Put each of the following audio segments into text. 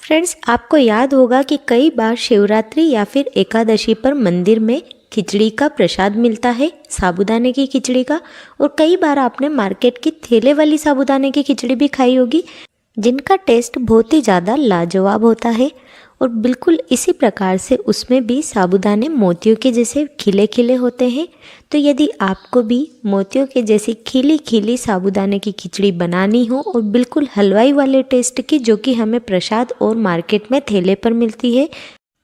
Friends, आपको याद होगा कि कई बार शिवरात्रि या फिर एकादशी पर मंदिर में खिचड़ी का प्रसाद मिलता है, साबूदाने की खिचड़ी का। और कई बार आपने मार्केट की ठेले वाली साबूदाने की खिचड़ी भी खाई होगी, जिनका टेस्ट बहुत ही ज़्यादा लाजवाब होता है। और बिल्कुल इसी प्रकार से उसमें भी साबूदाने मोतियों के जैसे खिले खिले होते हैं। तो यदि आपको भी मोतियों के जैसी खिली खिली साबूदाने की खिचड़ी बनानी हो और बिल्कुल हलवाई वाले टेस्ट की, जो कि हमें प्रसाद और मार्केट में ठेले पर मिलती है,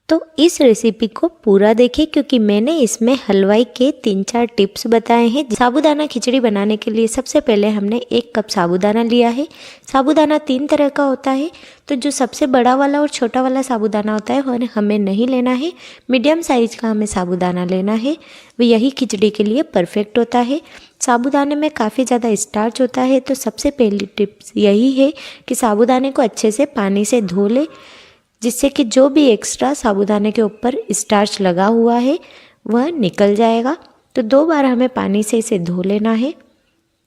तो इस रेसिपी को पूरा देखिए, क्योंकि मैंने इसमें हलवाई के 3-4 टिप्स बताए हैं। साबूदाना खिचड़ी बनाने के लिए सबसे पहले हमने 1 कप साबूदाना लिया है। साबूदाना 3 तरह का होता है, तो जो सबसे बड़ा वाला और छोटा वाला साबूदाना होता है वो हमें नहीं लेना है। मीडियम साइज का हमें साबूदाना लेना है, वो यही खिचड़ी के लिए परफेक्ट होता है। साबूदाने में काफ़ी ज़्यादा स्टार्च होता है, तो सबसे पहली टिप्स यही है कि साबूदाने को अच्छे से पानी से धो ले, जिससे कि जो भी एक्स्ट्रा साबूदाने के ऊपर स्टार्च लगा हुआ है वह निकल जाएगा। तो 2 बार हमें पानी से इसे धो लेना है।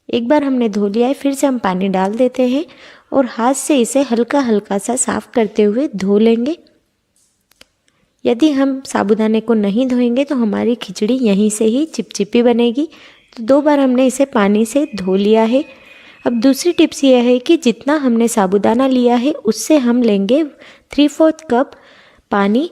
एक बार हमने धो लिया है, फिर से हम पानी डाल देते हैं और हाथ से इसे हल्का हल्का सा साफ़ करते हुए धो लेंगे। यदि हम साबूदाने को नहीं धोएंगे तो हमारी खिचड़ी यहीं से ही चिपचिपी बनेगी। तो 2 बार हमने इसे पानी से धो लिया है। अब दूसरी टिप्स यह है कि जितना हमने साबूदाना लिया है उससे हम लेंगे 3/4 कप पानी।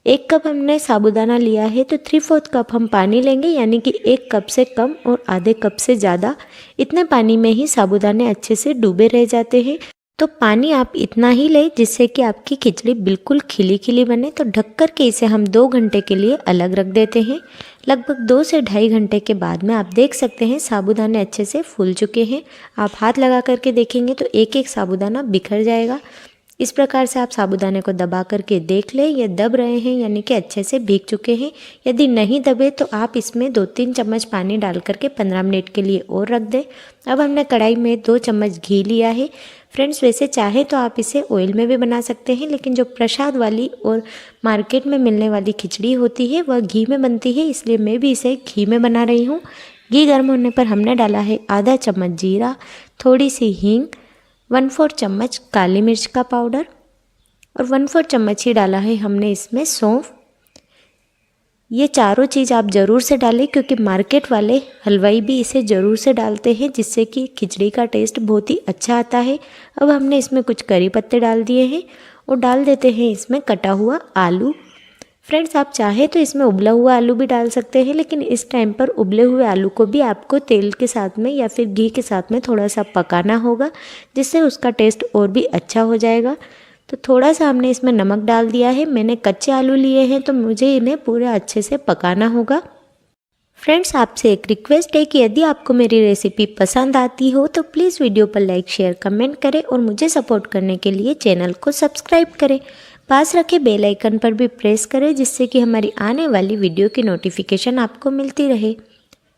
1 कप हमने साबूदाना लिया है तो 3/4 कप हम पानी लेंगे, यानी कि 1 कप से कम और आधे कप से ज़्यादा। इतने पानी में ही साबूदाने अच्छे से डूबे रह जाते हैं। तो पानी आप इतना ही लें जिससे कि आपकी खिचड़ी बिल्कुल खिली खिली बने। तो ढक कर के इसे हम 2 घंटे के लिए अलग रख देते हैं। लगभग 2 से ढाई घंटे के बाद में आप देख सकते हैं साबूदाने अच्छे से फूल चुके हैं। आप हाथ लगा करके देखेंगे तो एक एक साबूदाना बिखर जाएगा। इस प्रकार से आप साबूदाने को दबा करके देख लें, ये दब रहे हैं यानी कि अच्छे से भीग चुके हैं। यदि नहीं दबे तो आप इसमें 2-3 चम्मच पानी डाल करके 15 मिनट के लिए और रख दें। अब हमने कढ़ाई में 2 चम्मच घी लिया है। फ्रेंड्स, वैसे चाहे तो आप इसे ऑयल में भी बना सकते हैं, लेकिन जो प्रसाद वाली और मार्केट में मिलने वाली खिचड़ी होती है वह घी में बनती है, इसलिए मैं भी इसे घी में बना रही हूँ। घी गर्म होने पर हमने डाला है आधा चम्मच जीरा, थोड़ी सी हींग, 1/4 चम्मच काली मिर्च का पाउडर और 1/4 चम्मच ही डाला है हमने इसमें सौंफ। ये चारों चीज़ आप ज़रूर से डालें, क्योंकि मार्केट वाले हलवाई भी इसे ज़रूर से डालते हैं, जिससे कि खिचड़ी का टेस्ट बहुत ही अच्छा आता है। अब हमने इसमें कुछ करी पत्ते डाल दिए हैं और डाल देते हैं इसमें कटा हुआ आलू। फ्रेंड्स, आप चाहे तो इसमें उबला हुआ आलू भी डाल सकते हैं, लेकिन इस टाइम पर उबले हुए आलू को भी आपको तेल के साथ में या फिर घी के साथ में थोड़ा सा पकाना होगा, जिससे उसका टेस्ट और भी अच्छा हो जाएगा। तो थोड़ा सा हमने इसमें नमक डाल दिया है। मैंने कच्चे आलू लिए हैं तो मुझे इन्हें पूरा अच्छे से पकाना होगा। फ्रेंड्स, आपसे एक रिक्वेस्ट है कि यदि आपको मेरी रेसिपी पसंद आती हो तो प्लीज़ वीडियो पर लाइक, शेयर, कमेंट करें और मुझे सपोर्ट करने के लिए चैनल को सब्सक्राइब करें। पास रखे बेल आइकन पर भी प्रेस करें, जिससे कि हमारी आने वाली वीडियो की नोटिफिकेशन आपको मिलती रहे।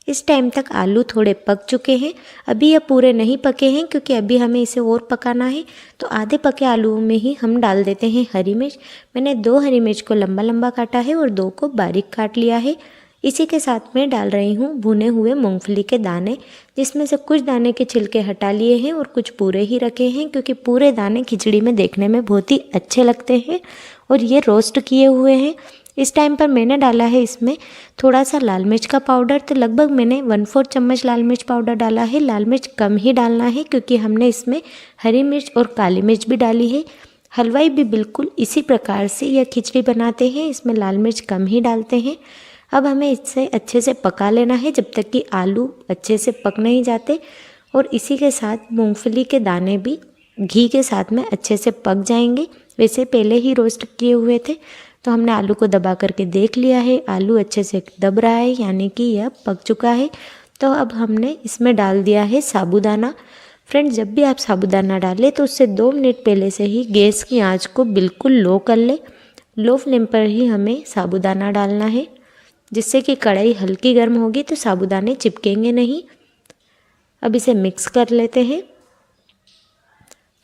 इस टाइम तक आलू थोड़े पक चुके हैं। अभी ये पूरे नहीं पके हैं, क्योंकि अभी हमें इसे और पकाना है। तो आधे पके आलूओं में ही हम डाल देते हैं हरी मिर्च। मैंने 2 हरी मिर्च को लंबा लंबा काटा है और 2 को बारीक काट लिया है। इसी के साथ में डाल रही हूँ भुने हुए मूंगफली के दाने, जिसमें से कुछ दाने के छिलके हटा लिए हैं और कुछ पूरे ही रखे हैं, क्योंकि पूरे दाने खिचड़ी में देखने में बहुत ही अच्छे लगते हैं। और ये रोस्ट किए हुए हैं। इस टाइम पर मैंने डाला है इसमें थोड़ा सा लाल मिर्च का पाउडर। तो लगभग मैंने 1/4 चम्मच लाल मिर्च पाउडर डाला है। लाल मिर्च कम ही डालना है, क्योंकि हमने इसमें हरी मिर्च और काली मिर्च भी डाली है। हलवाई भी बिल्कुल इसी प्रकार से यह खिचड़ी बनाते हैं, इसमें लाल मिर्च कम ही डालते हैं। अब हमें इसे अच्छे से पका लेना है जब तक कि आलू अच्छे से पक नहीं जाते। और इसी के साथ मूंगफली के दाने भी घी के साथ में अच्छे से पक जाएंगे। वैसे पहले ही रोस्ट किए हुए थे। तो हमने आलू को दबा करके देख लिया है, आलू अच्छे से दब रहा है, यानी कि यह पक चुका है। तो अब हमने इसमें डाल दिया है साबूदाना। फ्रेंड्स, जब भी आप साबूदाना डालें तो उससे 2 मिनट पहले से ही गैस की आंच को बिल्कुल लो कर लें। लो फ्लेम पर ही हमें साबूदाना डालना है, जिससे कि कढ़ाई हल्की गर्म होगी तो साबूदाने चिपकेंगे नहीं। अब इसे मिक्स कर लेते हैं।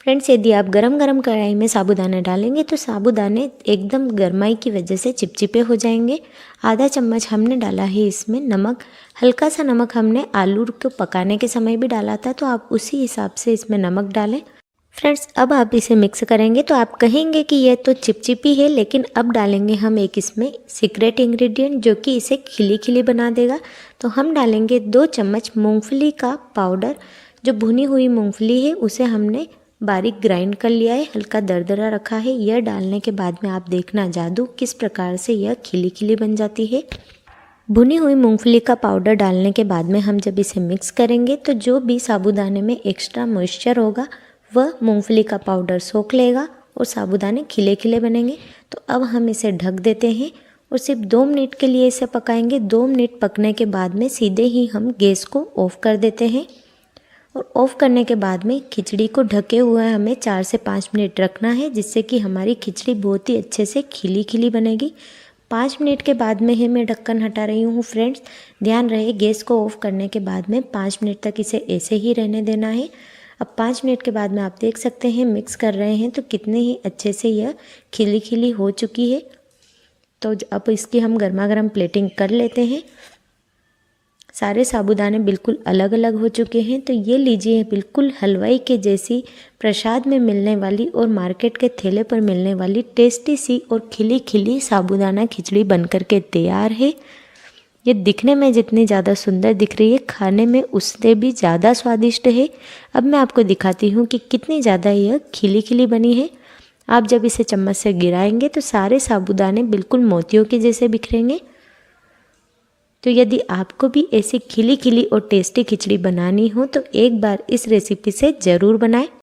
फ्रेंड्स, यदि आप गरम गरम कढ़ाई में साबूदाने डालेंगे तो साबूदाने एकदम गर्माई की वजह से चिपचिपे हो जाएंगे। आधा चम्मच हमने डाला है इसमें नमक। हल्का सा नमक हमने आलू को पकाने के समय भी डाला था, तो आप उसी हिसाब से इसमें नमक डालें। फ्रेंड्स, अब आप इसे मिक्स करेंगे तो आप कहेंगे कि यह तो चिपचिपी है, लेकिन अब डालेंगे हम एक इसमें सीक्रेट इंग्रेडिएंट जो कि इसे खिली खिली बना देगा। तो हम डालेंगे 2 चम्मच मूंगफली का पाउडर। जो भुनी हुई मूंगफली है उसे हमने बारीक ग्राइंड कर लिया है, हल्का दरदरा रखा है। यह डालने के बाद में आप देखना जादू किस प्रकार से यह खिली खिली बन जाती है। भुनी हुई मूंगफली का पाउडर डालने के बाद में हम जब इसे मिक्स करेंगे तो जो भी साबूदाने में एक्स्ट्रा मॉइस्चर होगा वह मूंगफली का पाउडर सोख लेगा और साबूदाने खिले खिले बनेंगे। तो अब हम इसे ढक देते हैं और सिर्फ 2 मिनट के लिए इसे पकाएंगे। 2 मिनट पकने के बाद में सीधे ही हम गैस को ऑफ़ कर देते हैं और ऑफ़ करने के बाद में खिचड़ी को ढके हुए हमें 4 से 5 मिनट रखना है, जिससे कि हमारी खिचड़ी बहुत ही अच्छे से खिली खिली बनेगी। 5 मिनट के बाद में ही मैं ढक्कन हटा रही हूँ फ्रेंड्स। ध्यान रहे गैस को ऑफ़ करने के बाद में 5 मिनट तक इसे ऐसे ही रहने देना है। अब 5 मिनट के बाद में आप देख सकते हैं मिक्स कर रहे हैं तो कितने ही अच्छे से यह खिली खिली हो चुकी है। तो अब इसकी हम गर्मा गर्म प्लेटिंग कर लेते हैं। सारे साबूदाने बिल्कुल अलग अलग हो चुके हैं। तो ये लीजिए, बिल्कुल हलवाई के जैसी प्रसाद में मिलने वाली और मार्केट के ठेले पर मिलने वाली टेस्टी सी और खिली खिली साबूदाना खिचड़ी बनकर के तैयार है। ये दिखने में जितनी ज़्यादा सुंदर दिख रही है, खाने में उससे भी ज़्यादा स्वादिष्ट है। अब मैं आपको दिखाती हूँ कि कितनी ज़्यादा यह खिली खिली बनी है। आप जब इसे चम्मच से गिराएंगे तो सारे साबूदाने बिल्कुल मोतियों के जैसे बिखरेंगे। तो यदि आपको भी ऐसी खिली खिली और टेस्टी खिचड़ी बनानी हो तो एक बार इस रेसिपी से ज़रूर बनाएं।